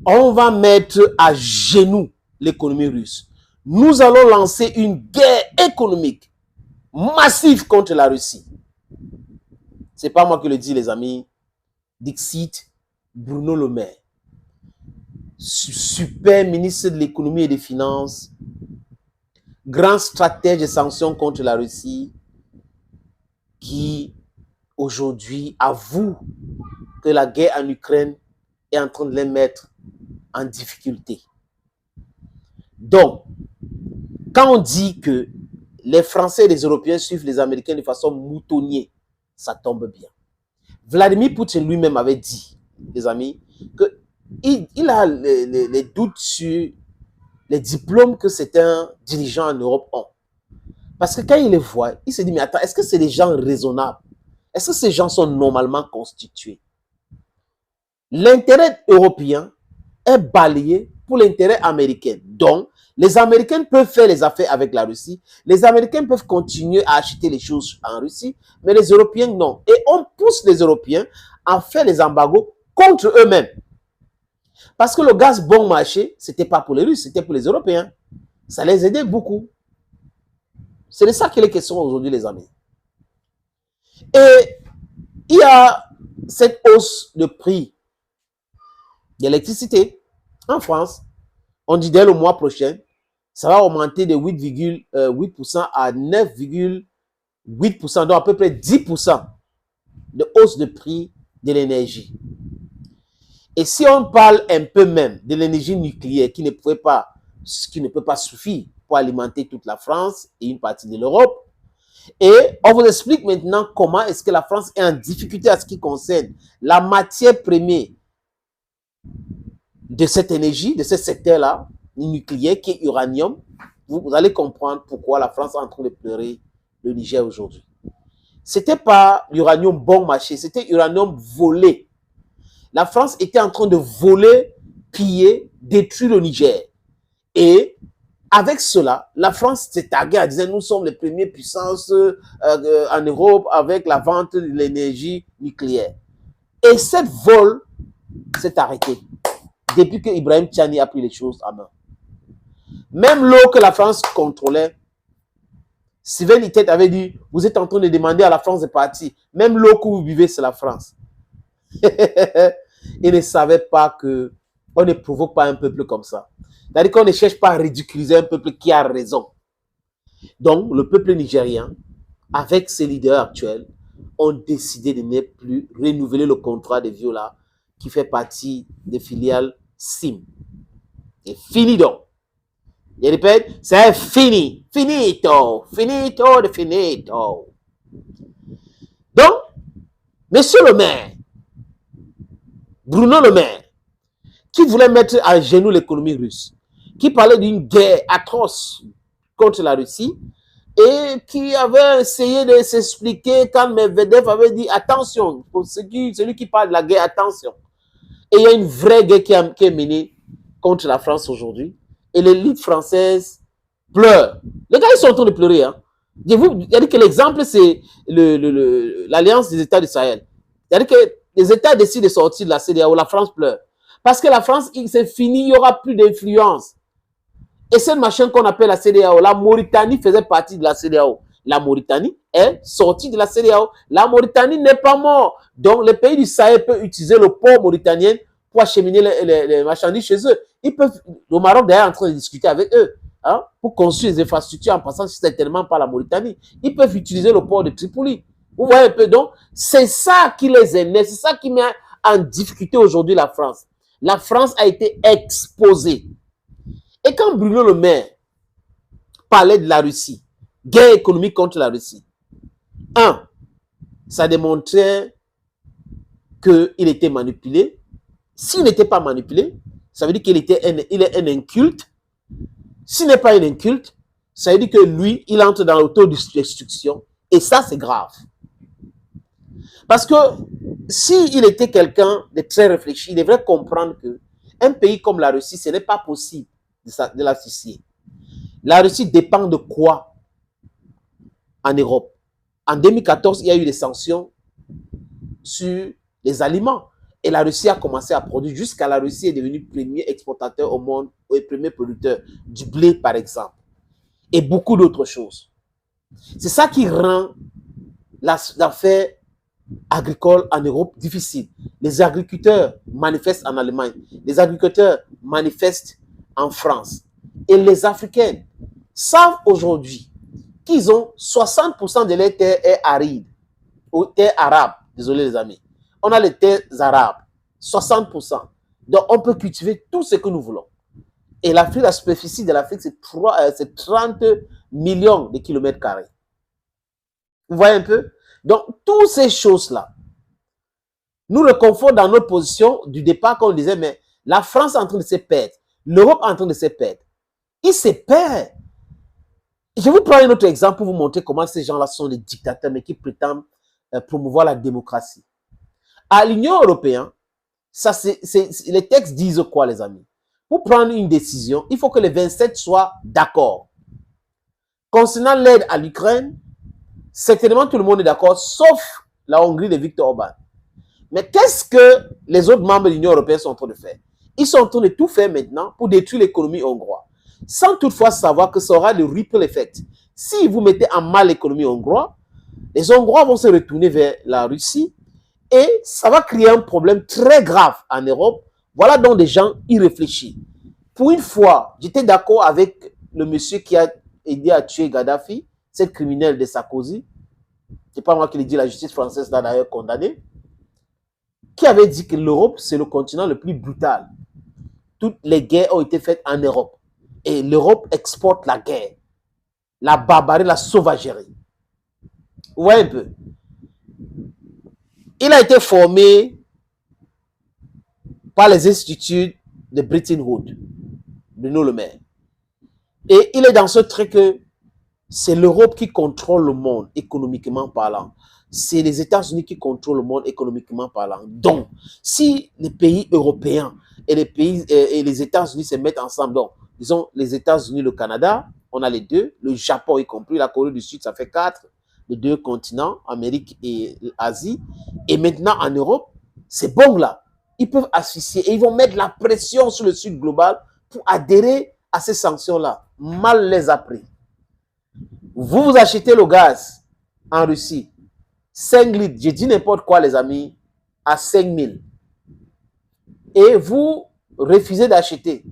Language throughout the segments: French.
on va mettre à genoux l'économie russe. Nous allons lancer une guerre économique massive contre la Russie. Ce n'est pas moi qui le dis, les amis. Dixit Bruno Le Maire, super ministre de l'économie et des finances, grand stratège de sanctions contre la Russie, qui aujourd'hui avoue que la guerre en Ukraine est en train de les mettre en difficulté. Donc, quand on dit que les Français et les Européens suivent les Américains de façon moutonnière, ça tombe bien. Vladimir Poutine lui-même avait dit, les amis, qu'il a les doutes sur les diplômes que certains dirigeants en Europe ont. Parce que quand il les voit, il se dit, mais attends, est-ce que c'est des gens raisonnables? Est-ce que ces gens sont normalement constitués? L'intérêt européen est balayé pour l'intérêt américain. Donc, les Américains peuvent faire les affaires avec la Russie. Les Américains peuvent continuer à acheter les choses en Russie, mais les Européens, non. Et on pousse les Européens à faire les embargos contre eux-mêmes. Parce que le gaz bon marché, ce n'était pas pour les Russes, c'était pour les Européens. Ça les aidait beaucoup. C'est de ça qu'il est question aujourd'hui, les amis. Et il y a cette hausse de prix d'électricité en France. On dit dès le mois prochain, ça va augmenter de 8,8% à 9,8%, donc à peu près 10% de hausse de prix de l'énergie. Et si on parle un peu même de l'énergie nucléaire qui ne peut pas suffire pour alimenter toute la France et une partie de l'Europe, et on vous explique maintenant comment est-ce que la France est en difficulté à ce qui concerne la matière première de cette énergie, de ce secteur-là, nucléaire, qui est uranium. Vous allez comprendre pourquoi la France est en train de pleurer le Niger aujourd'hui. Ce n'était pas l'uranium bon marché, c'était l'uranium volé. La France était en train de voler, piller, détruire le Niger. Et avec cela, la France s'est taguée à dire nous sommes les premières puissances en Europe avec la vente de l'énergie nucléaire. Et cette vol s'est arrêtée depuis que Ibrahim Tchani a pris les choses en main. Même l'eau que la France contrôlait, Sylvain Littet avait dit, vous êtes en train de demander à la France de partir. Même l'eau que vous buvez, c'est la France. Il ne savait pas qu'on ne provoque pas un peuple comme ça. C'est-à-dire qu'on ne cherche pas à ridiculiser un peuple qui a raison. Donc, le peuple nigérien, avec ses leaders actuels, ont décidé de ne plus renouveler le contrat de Viola qui fait partie des filiales SIM. Et fini donc. Je répète, c'est fini. Finito. Finito de finito. Donc, monsieur le maire, Bruno Le Maire, qui voulait mettre à genoux l'économie russe, qui parlait d'une guerre atroce contre la Russie et qui avait essayé de s'expliquer quand Medvedev avait dit attention, pour celui qui parle de la guerre, attention. Et il y a une vraie guerre qui est menée contre la France aujourd'hui et l'élite française pleure. Les gars, ils sont en train de pleurer. Hein. C'est-à-dire que l'exemple, c'est l'Alliance des États du Sahel. C'est-à-dire que les États décident de sortir de la CEDEAO, la France pleure. Parce que la France, c'est fini, il n'y aura plus d'influence. Et cette machin qu'on appelle la CEDEAO, la Mauritanie faisait partie de la CEDEAO. La Mauritanie est sortie de la CEDEAO. La Mauritanie n'est pas morte. Donc, les pays du Sahel peuvent utiliser le port mauritanien pour acheminer les marchandises chez eux. Ils peuvent, le Maroc d'ailleurs est en train de discuter avec eux hein, pour construire des infrastructures en passant certainement par la Mauritanie. Ils peuvent utiliser le port de Tripoli. Vous voyez un peu, donc, c'est ça qui les énerve, c'est ça qui met en difficulté aujourd'hui la France. La France a été exposée. Et quand Bruno Le Maire parlait de la Russie, guerre économique contre la Russie, ça démontrait qu'il était manipulé. S'il n'était pas manipulé, ça veut dire qu'il est un inculte. S'il n'est pas un inculte, ça veut dire que lui, il entre dans l'autodestruction. Et ça, c'est grave. Parce que s'il était quelqu'un de très réfléchi, il devrait comprendre qu'un pays comme la Russie, ce n'est pas possible de l'associer. La Russie dépend de quoi en Europe? En 2014, il y a eu des sanctions sur les aliments. Et la Russie a commencé à produire jusqu'à la Russie est devenue premier exportateur au monde et premier producteur du blé, par exemple. Et beaucoup d'autres choses. C'est ça qui rend l'affaire agricole en Europe difficile. Les agriculteurs manifestent en Allemagne. Les agriculteurs manifestent en France. Et les Africains savent aujourd'hui qu'ils ont 60% de leurs terres est aride, ou terres arabes. Désolé les amis. On a les terres arabes, 60%. Donc on peut cultiver tout ce que nous voulons. Et l'Afrique, la superficie de l'Afrique, c'est 30 millions de kilomètres carrés. Vous voyez un peu? Donc, toutes ces choses-là, nous le confortons dans notre position du départ quand on disait, mais la France est en train de se perdre, l'Europe est en train de se perdre. Ils se perdent. Je vais vous prendre un autre exemple pour vous montrer comment ces gens-là sont des dictateurs, mais qui prétendent promouvoir la démocratie. À l'Union européenne, les textes disent quoi, les amis? Pour prendre une décision, il faut que les 27 soient d'accord. Concernant l'aide à l'Ukraine, certainement tout le monde est d'accord, sauf la Hongrie de Viktor Orban. Mais qu'est-ce que les autres membres de l'Union européenne sont en train de faire? Ils sont en train de tout faire maintenant pour détruire l'économie hongroise, sans toutefois savoir que ça aura le ripple effect. Si vous mettez en mal l'économie hongroise, les Hongrois vont se retourner vers la Russie et ça va créer un problème très grave en Europe. Voilà donc des gens y réfléchissent. Pour une fois, j'étais d'accord avec le monsieur qui a aidé à tuer Gaddafi, cette criminelle de Sarkozy. C'est pas moi qui l'ai dit, la justice française l'a d'ailleurs condamné. Qui avait dit que l'Europe, c'est le continent le plus brutal. Toutes les guerres ont été faites en Europe. Et l'Europe exporte la guerre, la barbarie, la sauvagerie. Vous voyez un peu? Il a été formé par les instituts de Bretton Woods, Bruno Le Maire. Et il est dans ce truc que c'est l'Europe qui contrôle le monde économiquement parlant. C'est les États-Unis qui contrôlent le monde économiquement parlant. Donc, si les pays européens et les États-Unis se mettent ensemble, donc, disons les États-Unis, le Canada, on a les deux, le Japon y compris, la Corée du Sud, ça fait 4, les deux continents, Amérique et Asie. Et maintenant, en Europe, c'est bon là. Ils peuvent asphyxier et ils vont mettre la pression sur le Sud global pour adhérer à ces sanctions-là. Mal les a pris. Vous achetez le gaz en Russie, 5 litres, je dis n'importe quoi les amis, à 5 000. Et vous refusez d'acheter.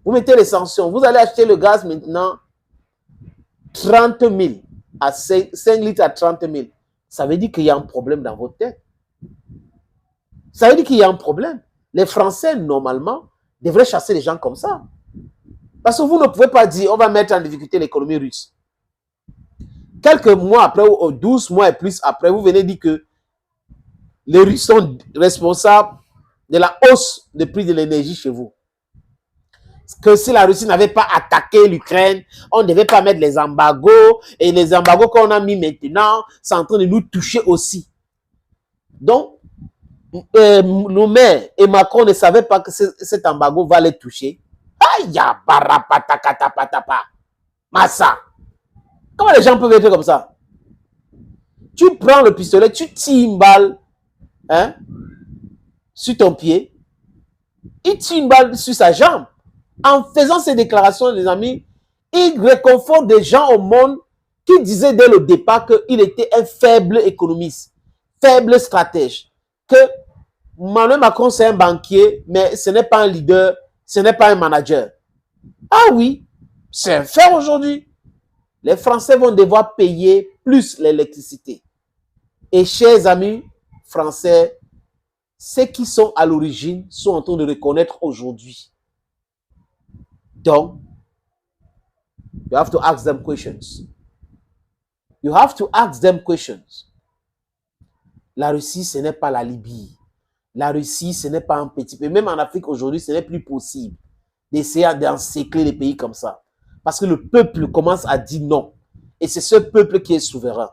Vous mettez les sanctions. Vous allez acheter le gaz maintenant 30 000, à 5 litres à 30 000. Ça veut dire qu'il y a un problème dans votre tête. Ça veut dire qu'il y a un problème. Les Français, normalement, devraient chasser les gens comme ça. Parce que vous ne pouvez pas dire, on va mettre en difficulté l'économie russe. Quelques mois après, ou 12 mois et plus après, vous venez dire que les Russes sont responsables de la hausse du prix de l'énergie chez vous. Que si la Russie n'avait pas attaqué l'Ukraine, on ne devait pas mettre les embargos. Et les embargos qu'on a mis maintenant, c'est en train de nous toucher aussi. Donc, nos maires et Macron ne savaient pas que cet embargo va les toucher. Aïe, barapatakatapatapa. Massa. Comment les gens peuvent être comme ça? Tu prends le pistolet, tu tires une balle sur ton pied. Il tire une balle sur sa jambe. En faisant ces déclarations, les amis, il réconforte des gens au monde qui disaient dès le départ qu'il était un faible économiste, faible stratège. Que Emmanuel Macron, c'est un banquier, mais ce n'est pas un leader, ce n'est pas un manager. Ah oui, c'est un fait aujourd'hui. Les Français vont devoir payer plus l'électricité. Et chers amis français, ceux qui sont à l'origine sont en train de reconnaître aujourd'hui. Donc, you have to ask them questions. You have to ask them questions. La Russie, ce n'est pas la Libye. La Russie, ce n'est pas un petit pays. Même en Afrique aujourd'hui, ce n'est plus possible d'essayer d'encercler les pays comme ça. Parce que le peuple commence à dire non. Et c'est ce peuple qui est souverain.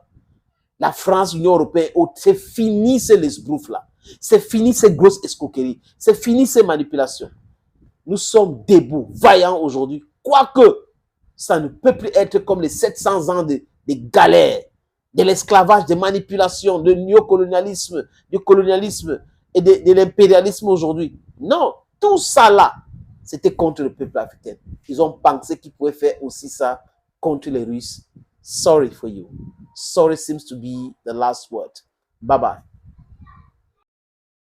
La France, l'Union européenne, c'est fini ces esbroufs-là. C'est fini ces grosses escroqueries. C'est fini ces manipulations. Nous sommes debout, vaillants aujourd'hui. Quoique, ça ne peut plus être comme les 700 ans de galères, de l'esclavage, des manipulations, du néocolonialisme, du colonialisme, et de l'impérialisme aujourd'hui. Non, tout ça là, c'était contre le peuple africain. Ils ont pensé qu'ils pouvaient faire aussi ça contre les Russes. Sorry for you. Sorry seems to be the last word. Bye bye.